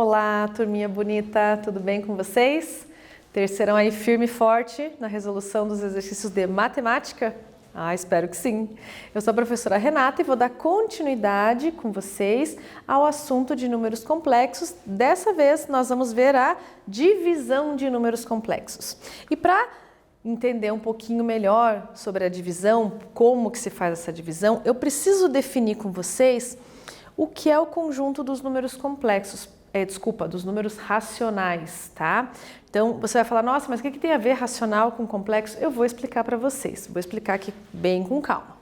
Olá, turminha bonita, tudo bem com vocês? Terceirão aí firme e forte na resolução dos exercícios de matemática? Espero que sim. Eu sou a professora Renata e vou dar continuidade com vocês ao assunto de números complexos. Dessa vez nós vamos ver a divisão de números complexos. E para entender um pouquinho melhor sobre a divisão, como que se faz essa divisão, eu preciso definir com vocês o que é o conjunto dos números complexos, dos números racionais, tá? Então, você vai falar, nossa, mas o que tem a ver racional com complexo? Eu vou explicar para vocês, vou explicar aqui bem com calma.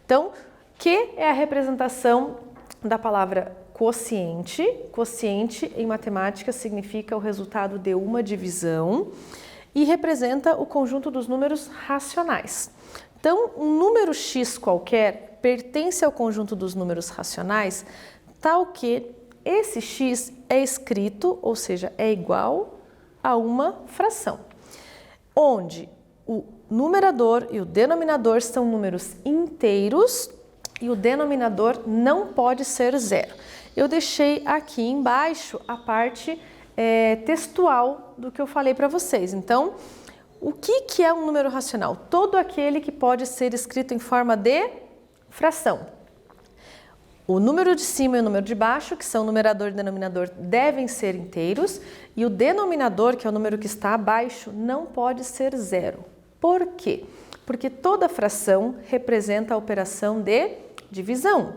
Então, que é a representação da palavra quociente. Quociente, em matemática, significa o resultado de uma divisão e representa o conjunto dos números racionais. Então, um número x qualquer pertence ao conjunto dos números racionais, tal que esse x é escrito, ou seja, é igual a uma fração, onde o numerador e o denominador são números inteiros e o denominador não pode ser zero. Eu deixei aqui embaixo a parte textual do que eu falei para vocês. Então, o que é um número racional? Todo aquele que pode ser escrito em forma de fração. O número de cima e o número de baixo, que são numerador e denominador, devem ser inteiros, e o denominador, que é o número que está abaixo, não pode ser zero. Por quê? Porque toda fração representa a operação de divisão.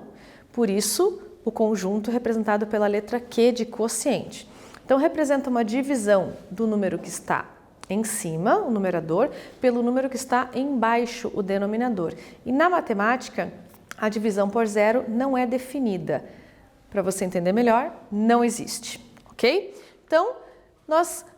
Por isso, o conjunto representado pela letra Q de quociente. Então, representa uma divisão do número que está em cima, o numerador, pelo número que está embaixo, o denominador. E na matemática, a divisão por zero não é definida. Para você entender melhor, não existe, ok? Então,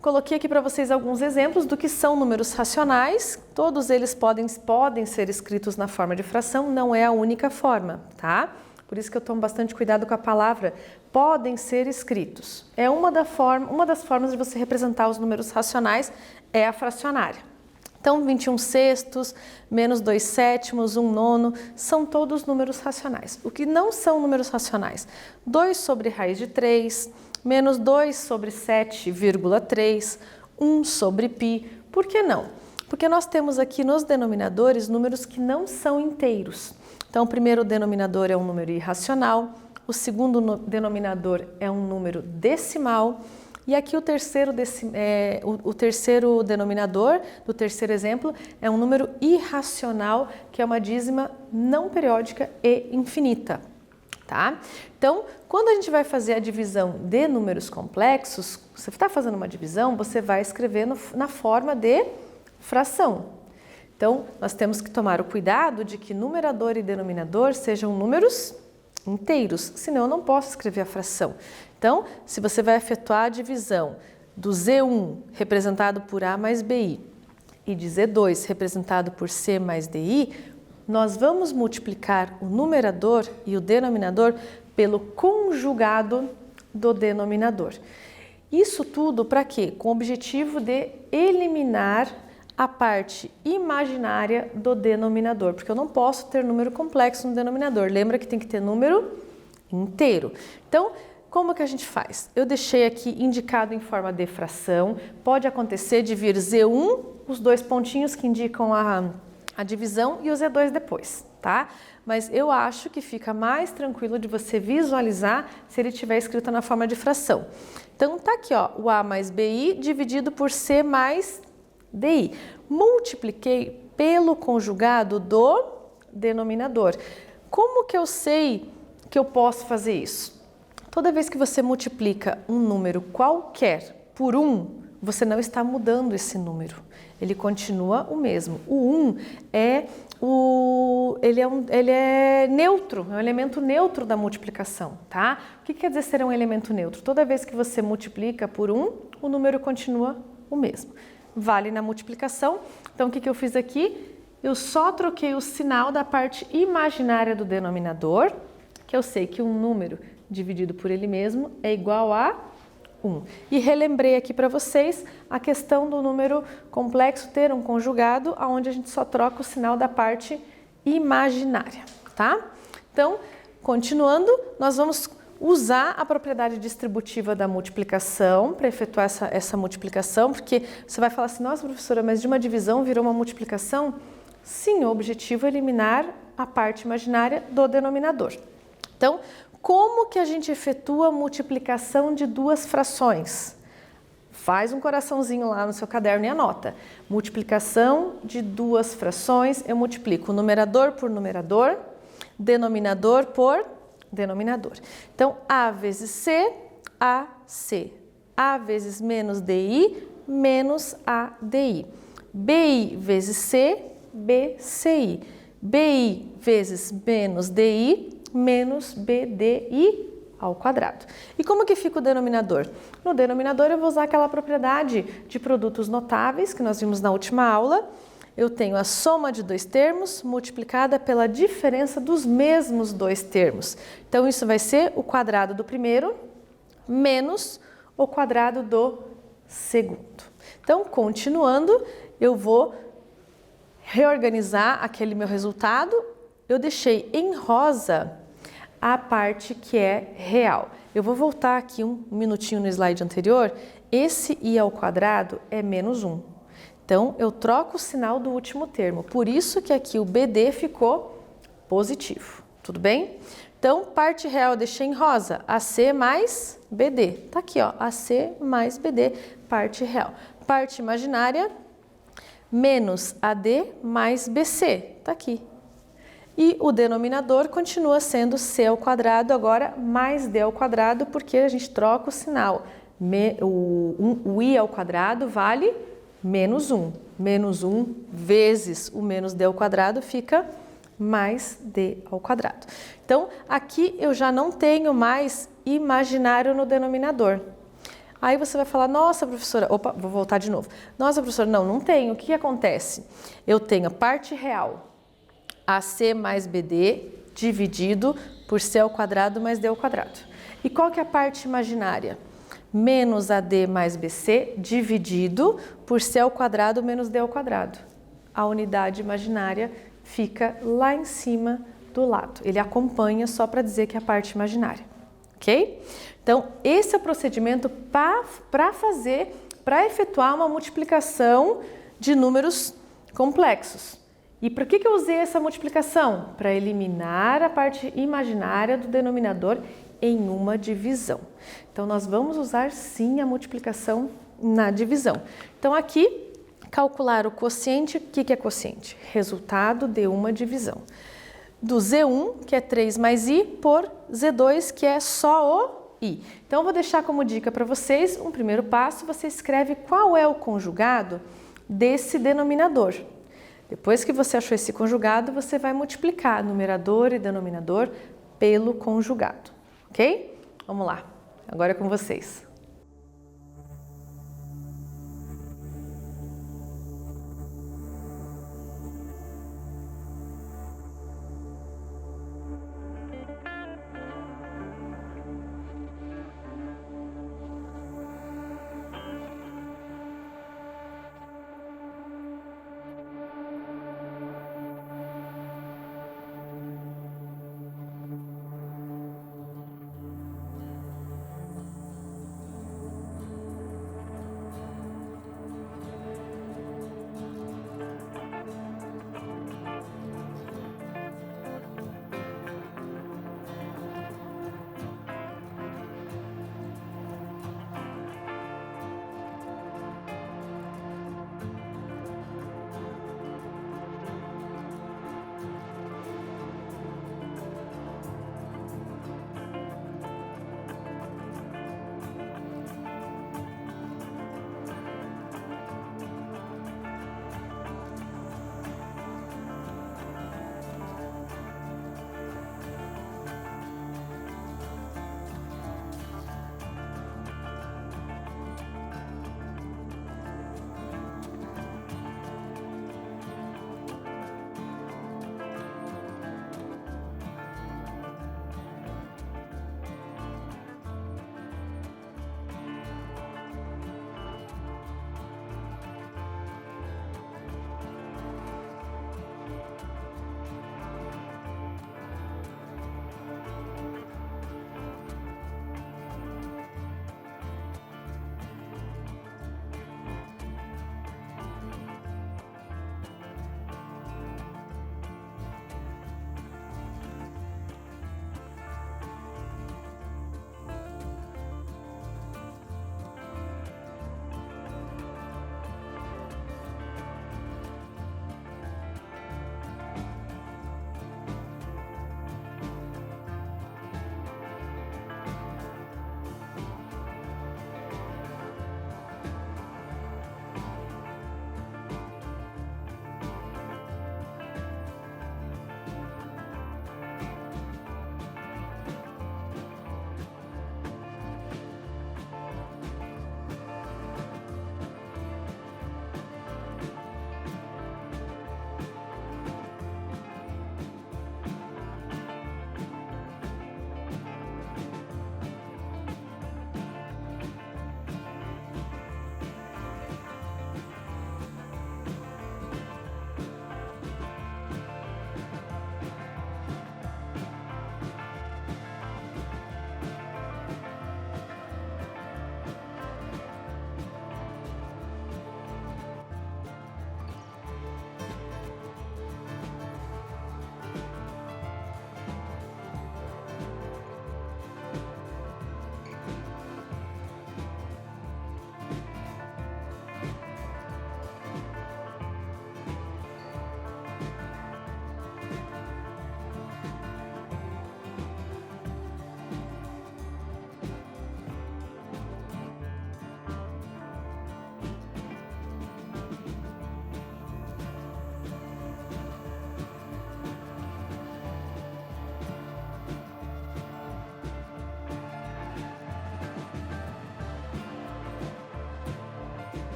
coloquei aqui para vocês alguns exemplos do que são números racionais. Todos eles podem ser escritos na forma de fração, não é a única forma, tá? Por isso que eu tomo bastante cuidado com a palavra podem ser escritos. É uma das formas de você representar os números racionais é a fracionária. Então, 21 sextos, menos 2 sétimos, 1 nono, são todos números racionais. O que não são números racionais? 2 sobre raiz de 3, menos 2 sobre 7,3, 1 sobre π. Por que não? Porque nós temos aqui nos denominadores números que não são inteiros. Então, o primeiro denominador é um número irracional, o segundo denominador é um número decimal, e aqui o terceiro denominador do terceiro exemplo é um número irracional, que é uma dízima não periódica e infinita, tá? Então, quando a gente vai fazer a divisão de números complexos, você está fazendo uma divisão, você vai escrever na forma de fração. Então, nós temos que tomar o cuidado de que numerador e denominador sejam números inteiros, senão eu não posso escrever a fração. Então, se você vai efetuar a divisão do Z1 representado por A mais BI e de Z2 representado por C mais DI, nós vamos multiplicar o numerador e o denominador pelo conjugado do denominador. Isso tudo para quê? Com o objetivo de eliminar a parte imaginária do denominador, porque eu não posso ter número complexo no denominador. Lembra que tem que ter número inteiro. Então, como que a gente faz? Eu deixei aqui indicado em forma de fração. Pode acontecer de vir Z1, os dois pontinhos que indicam a divisão, e o Z2 depois, tá? Mas eu acho que fica mais tranquilo de você visualizar se ele estiver escrito na forma de fração. Então, tá aqui, ó, o A mais BI dividido por C mais DI. Multipliquei pelo conjugado do denominador. Como que eu sei que eu posso fazer isso? Toda vez que você multiplica um número qualquer por 1, você não está mudando esse número. Ele continua o mesmo. O 1 ele é neutro, é um elemento neutro da multiplicação, tá? O que quer dizer ser um elemento neutro? Toda vez que você multiplica por 1, o número continua o mesmo. Vale na multiplicação. Então, o que eu fiz aqui? Eu só troquei o sinal da parte imaginária do denominador, que eu sei que um número dividido por ele mesmo é igual a 1. E relembrei aqui para vocês a questão do número complexo ter um conjugado, onde a gente só troca o sinal da parte imaginária, tá? Então, continuando, nós vamos usar a propriedade distributiva da multiplicação para efetuar essa multiplicação, porque você vai falar assim, nossa professora, mas de uma divisão virou uma multiplicação? Sim, o objetivo é eliminar a parte imaginária do denominador. Então, como que a gente efetua a multiplicação de duas frações? Faz um coraçãozinho lá no seu caderno e anota. Multiplicação de duas frações, eu multiplico numerador por numerador, denominador por denominador. Então, A vezes C, AC. A vezes menos DI, menos ADI. BI vezes C, BCI. BI vezes menos DI, menos BDI ao quadrado. E como que fica o denominador? No denominador eu vou usar aquela propriedade de produtos notáveis que nós vimos na última aula. Eu tenho a soma de dois termos multiplicada pela diferença dos mesmos dois termos. Então isso vai ser o quadrado do primeiro menos o quadrado do segundo. Então, continuando, eu vou reorganizar aquele meu resultado. Eu deixei em rosa a parte que é real. Eu vou voltar aqui um minutinho no slide anterior. Esse i ao quadrado é menos 1. Então, eu troco o sinal do último termo. Por isso que aqui o BD ficou positivo. Tudo bem? Então, parte real eu deixei em rosa. AC mais BD. Tá aqui, ó. AC mais BD, parte real. Parte imaginária, menos AD mais BC. Tá aqui. E o denominador continua sendo C ao quadrado, agora mais D ao quadrado, porque a gente troca o sinal. O I ao quadrado vale menos 1. Menos 1 vezes o menos D ao quadrado fica mais D ao quadrado. Então, aqui eu já não tenho mais imaginário no denominador. Aí você vai falar, nossa professora, opa, vou voltar de novo. Nossa professora, não tenho. O que acontece? Eu tenho a parte real, AC mais BD dividido por C ao quadrado mais D ao quadrado. E qual que é a parte imaginária? Menos AD mais BC dividido por C ao quadrado menos D ao quadrado. A unidade imaginária fica lá em cima do lado. Ele acompanha só para dizer que é a parte imaginária, ok? Então, esse é o procedimento para efetuar uma multiplicação de números complexos. E para que eu usei essa multiplicação? Para eliminar a parte imaginária do denominador em uma divisão. Então, nós vamos usar sim a multiplicação na divisão. Então, aqui, calcular o quociente. O que é quociente? Resultado de uma divisão. Do Z1, que é 3 mais I, por Z2, que é só o I. Então, eu vou deixar como dica para vocês, um primeiro passo, você escreve qual é o conjugado desse denominador. Depois que você achou esse conjugado, você vai multiplicar numerador e denominador pelo conjugado, ok? Vamos lá, agora é com vocês.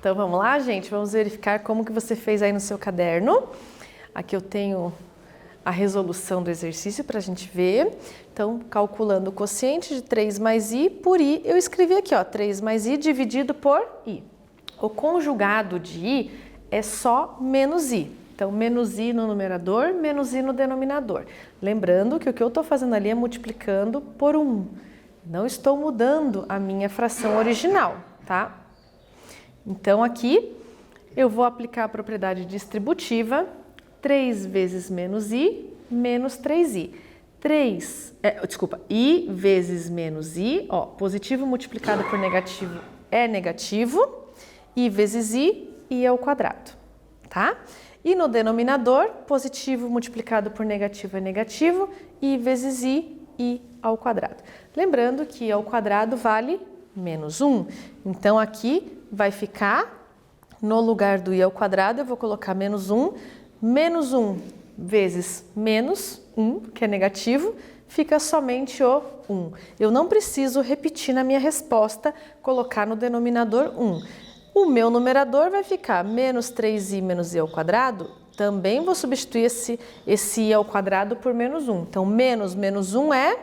Então vamos lá, gente, vamos verificar como que você fez aí no seu caderno. Aqui eu tenho a resolução do exercício para a gente ver. Então, calculando o quociente de 3 mais i por i, eu escrevi aqui, ó, 3 mais i dividido por i. O conjugado de i é só menos i. Então, menos i no numerador, menos i no denominador. Lembrando que o que eu estou fazendo ali é multiplicando por 1. Não estou mudando a minha fração original, tá? Então, aqui eu vou aplicar a propriedade distributiva, 3 vezes menos i, menos 3i. I vezes menos i, ó, positivo multiplicado por negativo é negativo, i vezes i ao quadrado, tá? E no denominador, positivo multiplicado por negativo é negativo, i vezes i ao quadrado. Lembrando que i ao quadrado vale menos 1, então aqui vai ficar, no lugar do i ao quadrado, eu vou colocar menos 1 vezes menos 1, que é negativo, fica somente o 1. Eu não preciso repetir na minha resposta, colocar no denominador 1. O meu numerador vai ficar menos 3i menos i ao quadrado, também vou substituir esse i ao quadrado por menos 1. Então, menos 1 é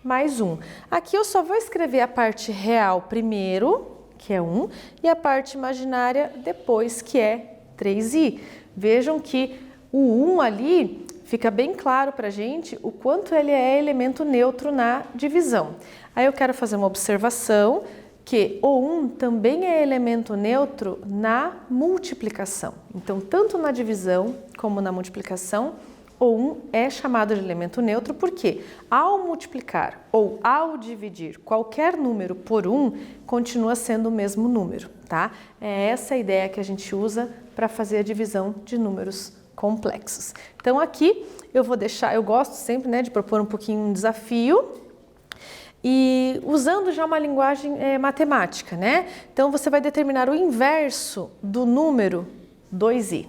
mais 1. Aqui eu só vou escrever a parte real primeiro, que é 1, e a parte imaginária depois, que é 3i. Vejam que o 1 ali fica bem claro para a gente o quanto ele é elemento neutro na divisão. Aí eu quero fazer uma observação que o 1 também é elemento neutro na multiplicação. Então, tanto na divisão como na multiplicação, o 1 é chamado de elemento neutro porque ao multiplicar ou ao dividir qualquer número por 1, continua sendo o mesmo número, tá? É essa a ideia que a gente usa para fazer a divisão de números complexos. Então aqui eu vou deixar, eu gosto sempre, né, de propor um pouquinho um desafio e usando já uma linguagem matemática, né? Então você vai determinar o inverso do número 2i.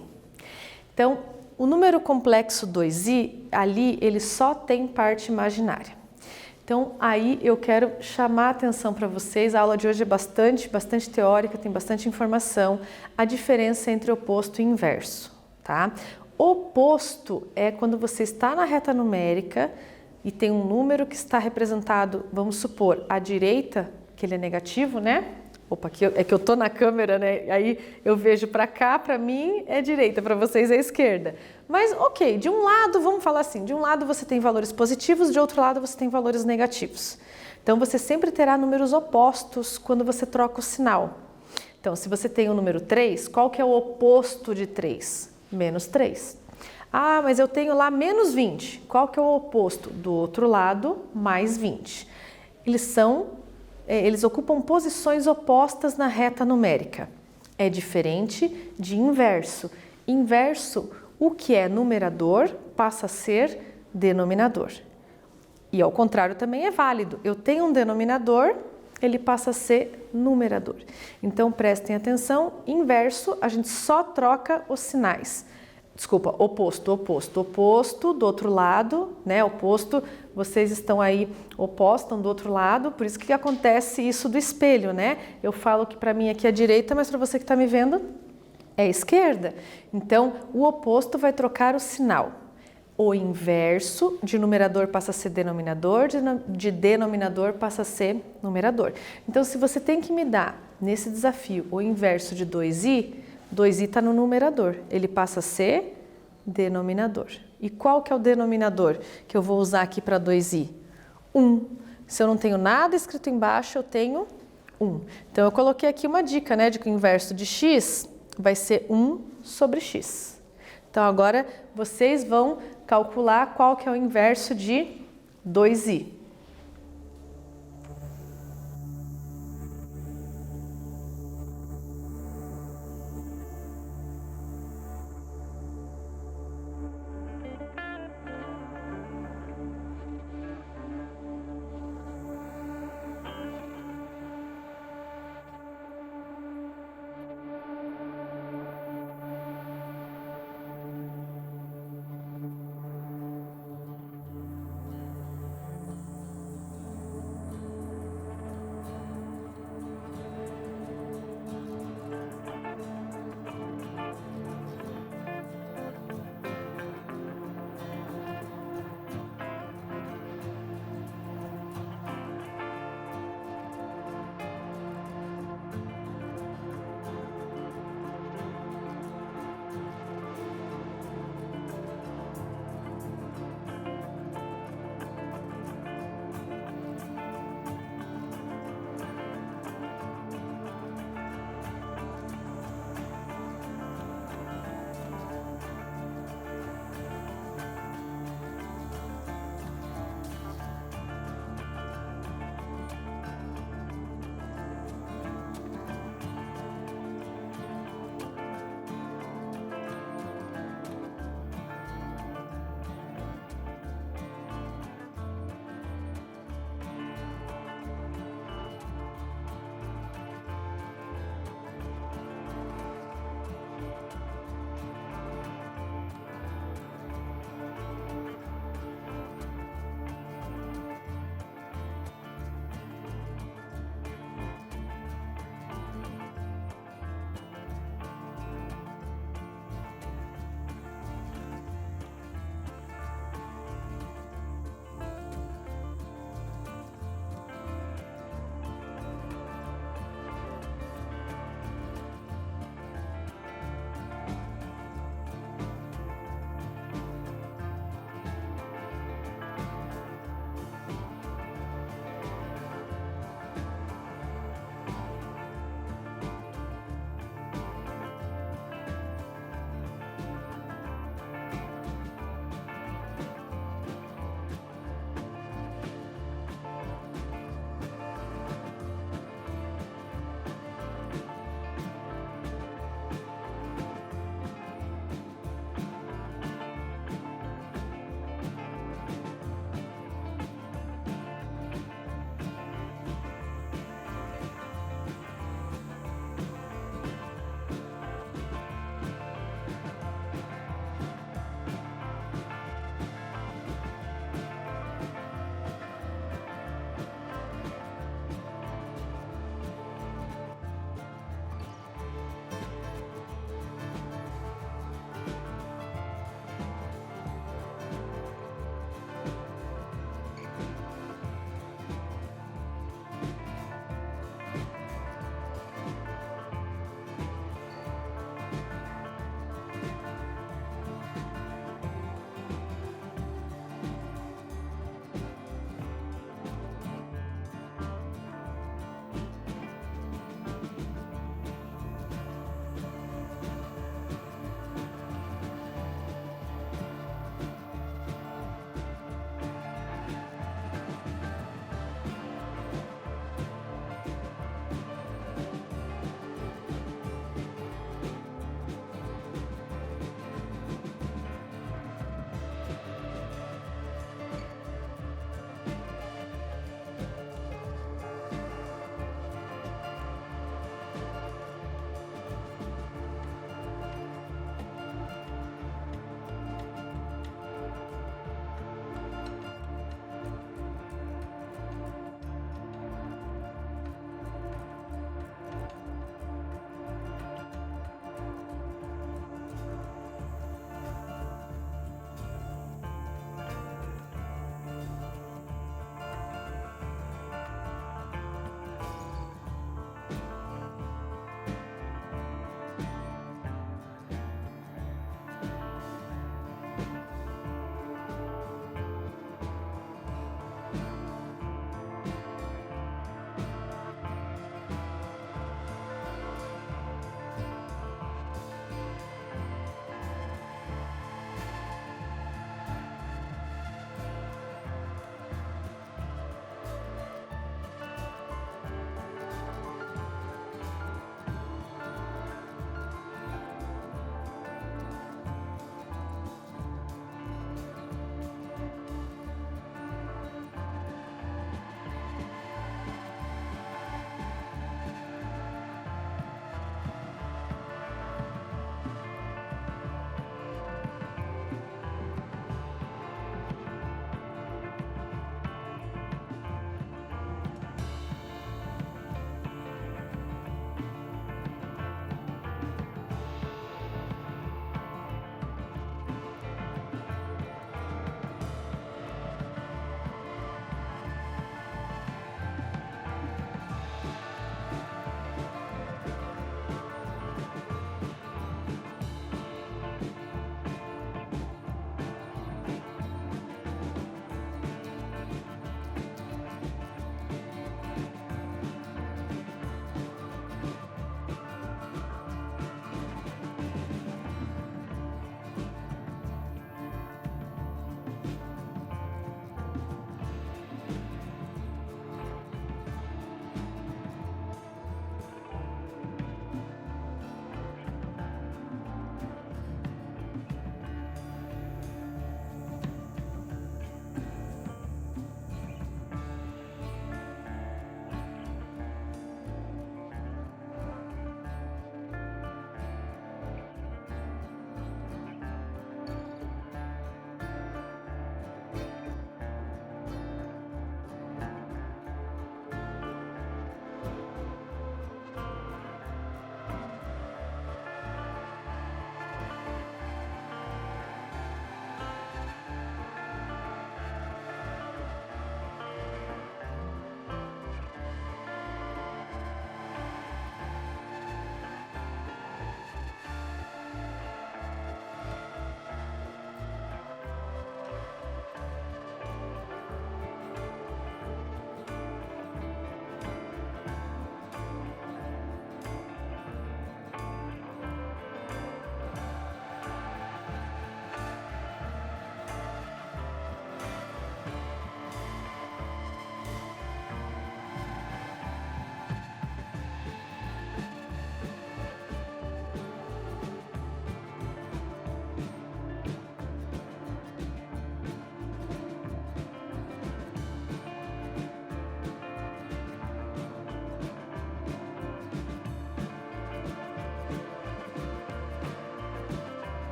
Então o número complexo 2i, ali ele só tem parte imaginária. Então aí eu quero chamar a atenção para vocês, a aula de hoje é bastante teórica, tem bastante informação, a diferença entre oposto e inverso, tá? Oposto é quando você está na reta numérica e tem um número que está representado, vamos supor, à direita, que ele é negativo, né? Opa, aqui é que eu tô na câmera, né? Aí eu vejo para cá, para mim é direita, para vocês é esquerda. Mas ok, de um lado, vamos falar assim, de um lado você tem valores positivos, de outro lado você tem valores negativos. Então você sempre terá números opostos quando você troca o sinal. Então se você tem o número 3, qual que é o oposto de 3? Menos 3. Ah, mas eu tenho lá menos 20. Qual que é o oposto? Do outro lado, mais 20. Eles ocupam posições opostas na reta numérica. É diferente de inverso. Inverso, o que é numerador passa a ser denominador. E ao contrário também é válido. Eu tenho um denominador, ele passa a ser numerador. Então prestem atenção, inverso, a gente só troca os sinais. Desculpa, oposto, do outro lado, né? Oposto, vocês estão aí, opostam do outro lado, por isso que acontece isso do espelho, né? Eu falo que para mim aqui é direita, mas para você que está me vendo é esquerda. Então, o oposto vai trocar o sinal. O inverso de numerador passa a ser denominador, de denominador passa a ser numerador. Então, se você tem que me dar, nesse desafio, o inverso de 2i, 2i está no numerador, ele passa a ser denominador. E qual que é o denominador que eu vou usar aqui para 2i? 1. Se eu não tenho nada escrito embaixo, eu tenho 1. Então, eu coloquei aqui uma dica, né, de que o inverso de x vai ser 1 sobre x. Então, agora vocês vão calcular qual que é o inverso de 2i.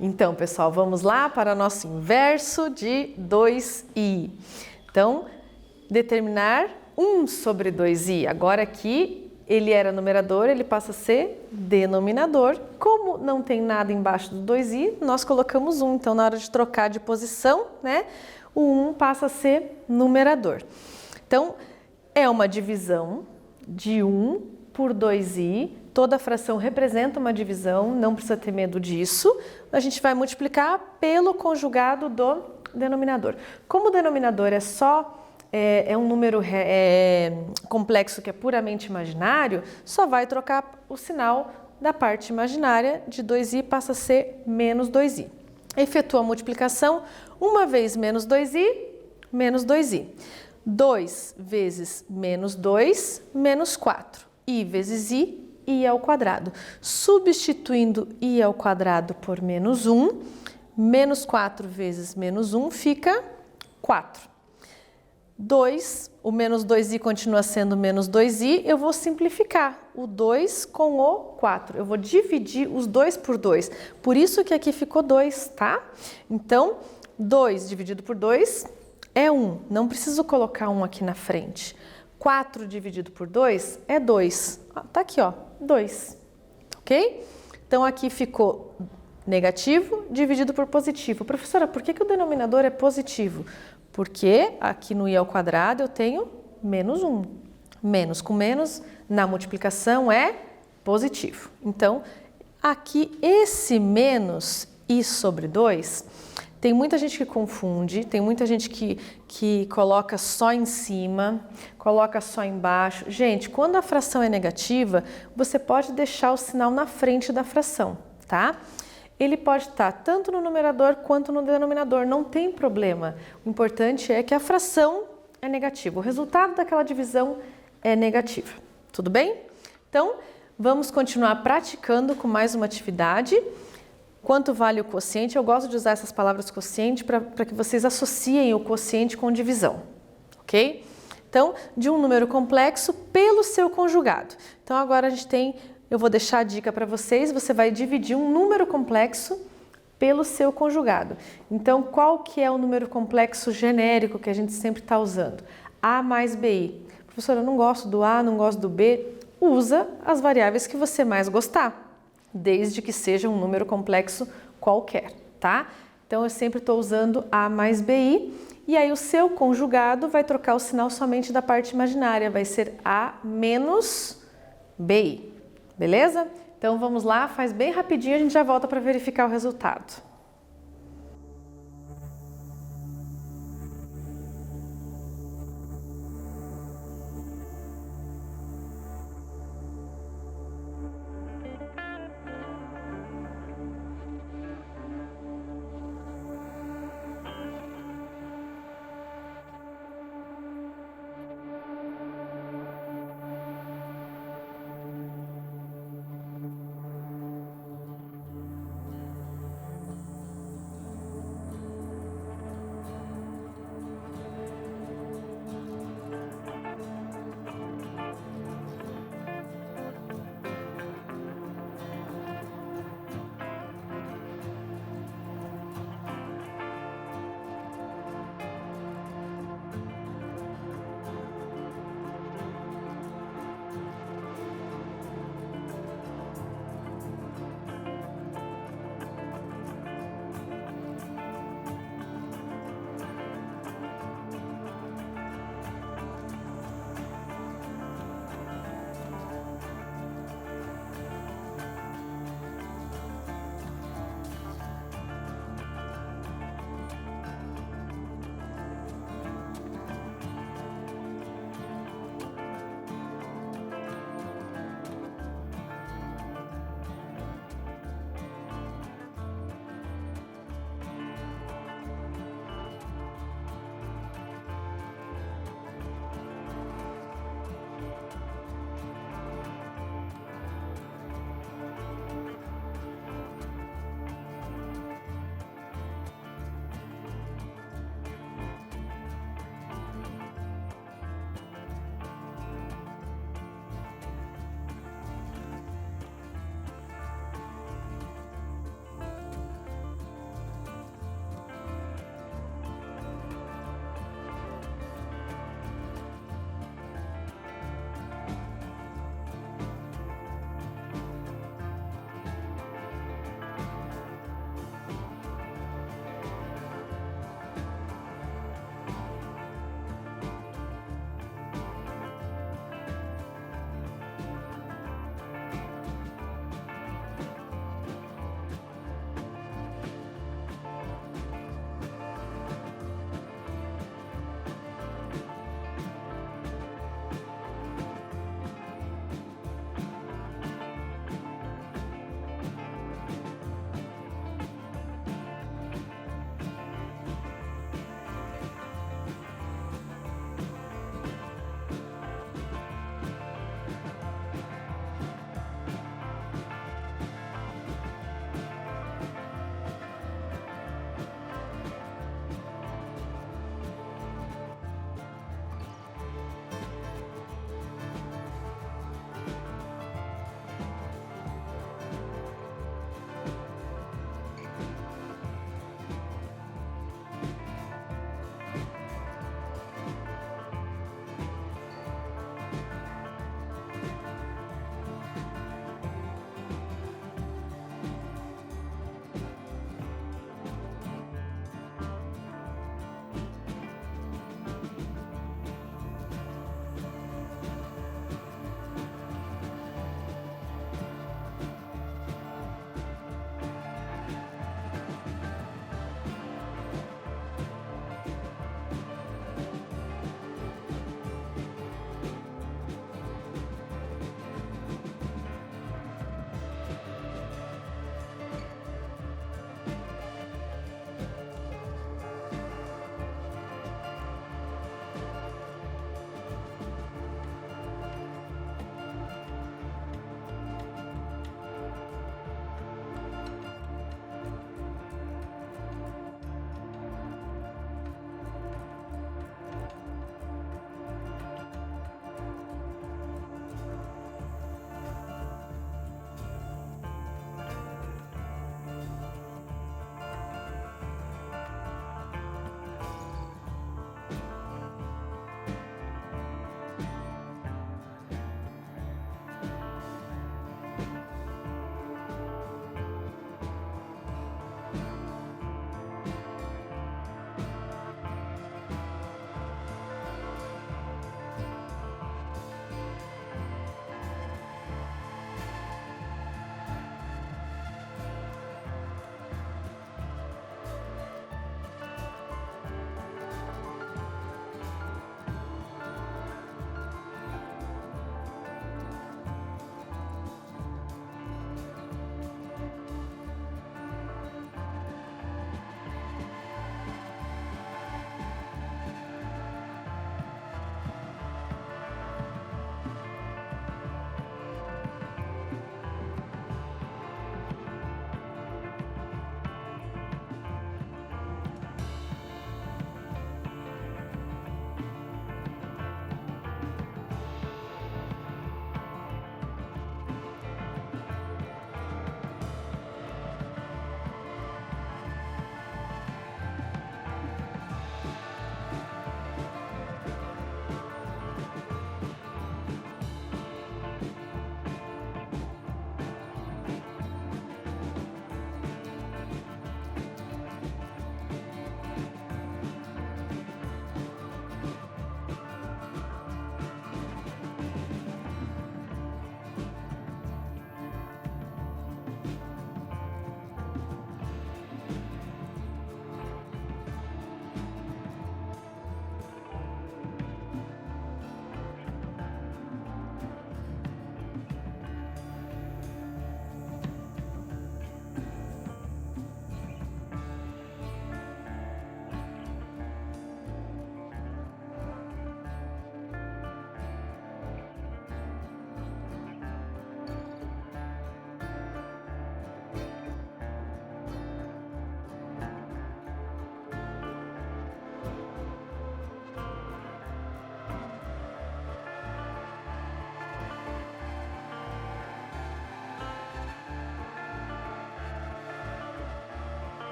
Então, pessoal, vamos lá para o nosso inverso de 2i. Então, determinar 1 sobre 2i. Agora aqui, ele era numerador, ele passa a ser denominador. Como não tem nada embaixo do 2i, nós colocamos 1. Então, na hora de trocar de posição, né, o 1 passa a ser numerador. Então, é uma divisão de 1 por 2i. Toda fração representa uma divisão, não precisa ter medo disso. A gente vai multiplicar pelo conjugado do denominador. Como o denominador é um número complexo que é puramente imaginário, só vai trocar o sinal da parte imaginária de 2i, passa a ser menos 2i. Efetua a multiplicação, 1 vezes menos 2i, menos 2i. 2 vezes menos 2, menos 4. I vezes i ao quadrado. Substituindo i ao quadrado por menos 1, menos 4 vezes menos 1 fica 4. 2, o menos 2i continua sendo menos 2i, eu vou simplificar o 2 com o 4. Eu vou dividir os 2 por 2, por isso que aqui ficou 2, tá? Então, 2 dividido por 2 é 1, não preciso colocar 1 aqui na frente. 4 dividido por 2 é 2, tá aqui ó, 2, ok? Então, aqui ficou negativo dividido por positivo. Professora, por que o denominador é positivo? Porque aqui no i ao quadrado eu tenho menos 1. Menos com menos na multiplicação é positivo. Então, aqui esse menos i sobre 2, tem muita gente que confunde, tem muita gente que coloca só em cima, coloca só embaixo. Gente, quando a fração é negativa, você pode deixar o sinal na frente da fração, tá? Ele pode estar tanto no numerador quanto no denominador, não tem problema. O importante é que a fração é negativa, o resultado daquela divisão é negativo. Tudo bem? Então, vamos continuar praticando com mais uma atividade. Quanto vale o quociente? Eu gosto de usar essas palavras quociente para que vocês associem o quociente com divisão, ok? Então, de um número complexo pelo seu conjugado. Então, agora a gente tem... Eu vou deixar a dica para vocês, você vai dividir um número complexo pelo seu conjugado. Então, qual que é o número complexo genérico que a gente sempre está usando? A mais BI. Professora, eu não gosto do A, não gosto do B. Usa as variáveis que você mais gostar, desde que seja um número complexo qualquer, tá? Então, eu sempre estou usando A mais BI, e aí o seu conjugado vai trocar o sinal somente da parte imaginária, vai ser A menos BI. Beleza? Então vamos lá, faz bem rapidinho, a gente já volta para verificar o resultado.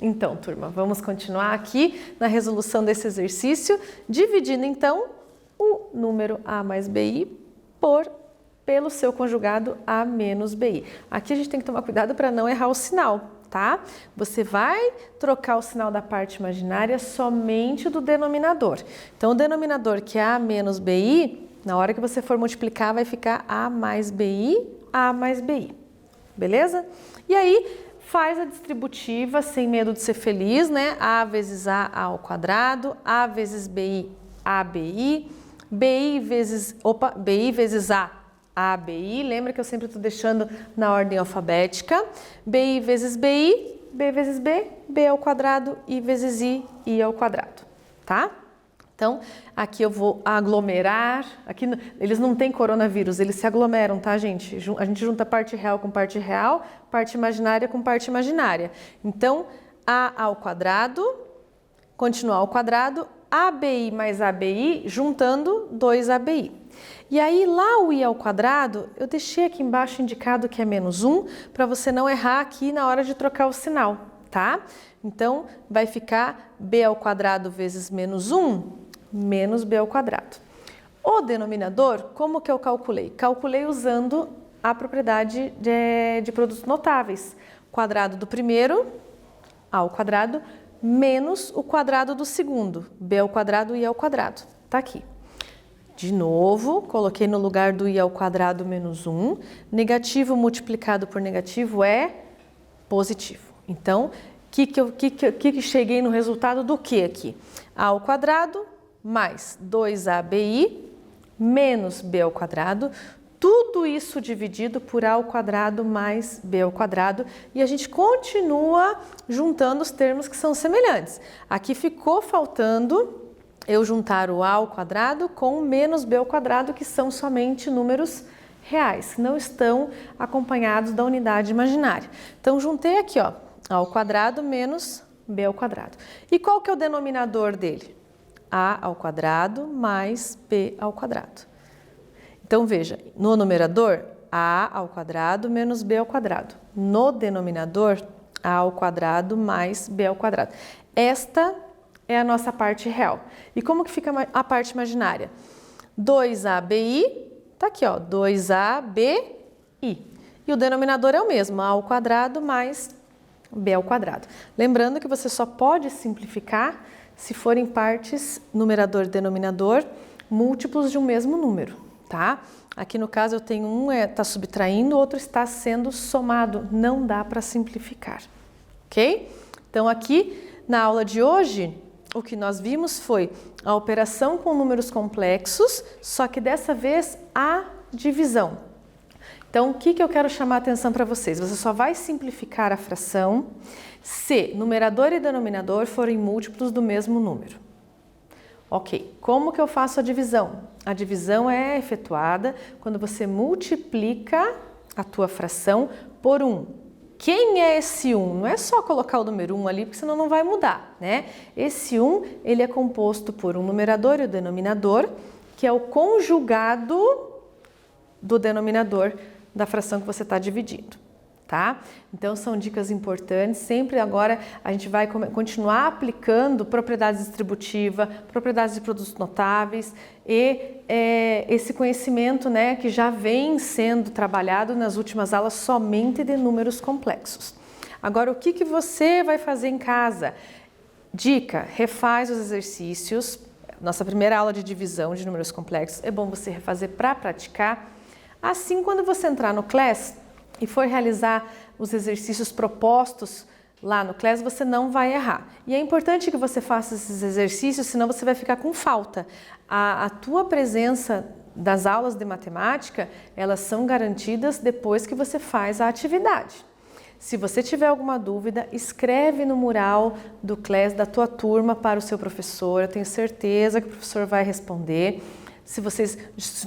Então, turma, vamos continuar aqui na resolução desse exercício, dividindo então o número A mais BI pelo seu conjugado A menos BI. Aqui a gente tem que tomar cuidado para não errar o sinal, tá? Você vai trocar o sinal da parte imaginária somente do denominador. Então, o denominador, que é A menos BI, na hora que você for multiplicar, vai ficar A mais BI, A mais BI. Beleza? E aí, faz a distributiva sem medo de ser feliz, né? A vezes A ao quadrado, A vezes BI, ABI, BI vezes A, ABI. Lembra que eu sempre estou deixando na ordem alfabética. BI vezes BI, B vezes B, B ao quadrado, I vezes I ao quadrado, tá? Então, aqui eu vou aglomerar, aqui eles não têm coronavírus, eles se aglomeram, tá, gente? A gente junta parte real com parte real, parte imaginária com parte imaginária. Então, A ao quadrado, continuar ao quadrado, ABI mais ABI, juntando 2ABI. E aí, lá o I ao quadrado, eu deixei aqui embaixo indicado que é menos 1, para você não errar aqui na hora de trocar o sinal, tá? Então, vai ficar B ao quadrado vezes menos 1, menos B ao quadrado. O denominador, como que eu calculei? Calculei usando a propriedade de produtos notáveis. Quadrado do primeiro, A ao quadrado, menos o quadrado do segundo, B ao quadrado, I ao quadrado. Tá aqui. De novo, coloquei no lugar do I ao quadrado menos 1. Negativo multiplicado por negativo é positivo. Então, que cheguei no resultado do que aqui? A ao quadrado mais 2ABI menos B ao quadrado, tudo isso dividido por A ao quadrado mais B ao quadrado, e a gente continua juntando os termos que são semelhantes. Aqui ficou faltando eu juntar o A ao quadrado com o menos B ao quadrado, que são somente números reais, que não estão acompanhados da unidade imaginária. Então, juntei aqui, ó, A ao quadrado menos B ao quadrado. E qual que é o denominador dele? A ao quadrado mais B ao quadrado. Então, veja, no numerador, A ao quadrado menos B ao quadrado. No denominador, A ao quadrado mais B ao quadrado. Esta é a nossa parte real. E como que fica a parte imaginária? 2ABI, tá aqui, ó, 2ABI. E o denominador é o mesmo, A ao quadrado mais B ao quadrado. Lembrando que você só pode simplificar se forem partes numerador e denominador múltiplos de um mesmo número, tá? Aqui no caso eu tenho um está subtraindo, o outro está sendo somado, não dá para simplificar, ok? Então aqui na aula de hoje o que nós vimos foi a operação com números complexos, só que dessa vez a divisão. Então, o que eu quero chamar a atenção para vocês? Você só vai simplificar a fração se numerador e denominador forem múltiplos do mesmo número. Ok, como que eu faço a divisão? A divisão é efetuada quando você multiplica a tua fração por 1. Quem é esse 1? Não é só colocar o número 1 ali, porque senão não vai mudar, né? Esse 1, ele é composto por um numerador e o denominador, que é o conjugado do denominador da fração que você está dividindo, tá? Então, são dicas importantes. Sempre agora a gente vai continuar aplicando propriedades distributivas, propriedades de produtos notáveis e esse conhecimento, né, que já vem sendo trabalhado nas últimas aulas somente de números complexos. Agora, o que você vai fazer em casa? Dica, refaz os exercícios. Nossa primeira aula de divisão de números complexos, é bom você refazer para praticar. Assim, quando você entrar no Class e for realizar os exercícios propostos lá no Class, você não vai errar. E é importante que você faça esses exercícios, senão você vai ficar com falta. A tua presença das aulas de matemática, elas são garantidas depois que você faz a atividade. Se você tiver alguma dúvida, escreve no mural do Class da tua turma para o seu professor. Eu tenho certeza que o professor vai responder. Se vocês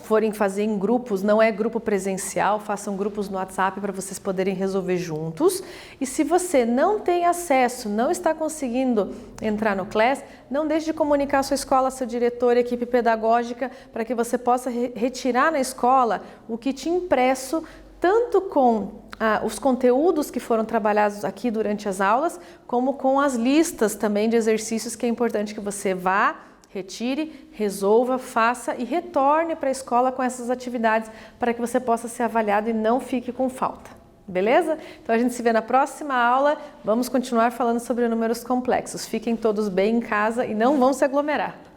forem fazer em grupos, não é grupo presencial, façam grupos no WhatsApp para vocês poderem resolver juntos. E se você não tem acesso, não está conseguindo entrar no Class, não deixe de comunicar a sua escola, seu diretor, a equipe pedagógica, para que você possa retirar na escola o kit impresso, tanto com os conteúdos que foram trabalhados aqui durante as aulas, como com as listas também de exercícios que é importante que você vá, retire, resolva, faça e retorne para a escola com essas atividades para que você possa ser avaliado e não fique com falta. Beleza? Então a gente se vê na próxima aula. Vamos continuar falando sobre números complexos. Fiquem todos bem em casa e não vão se aglomerar.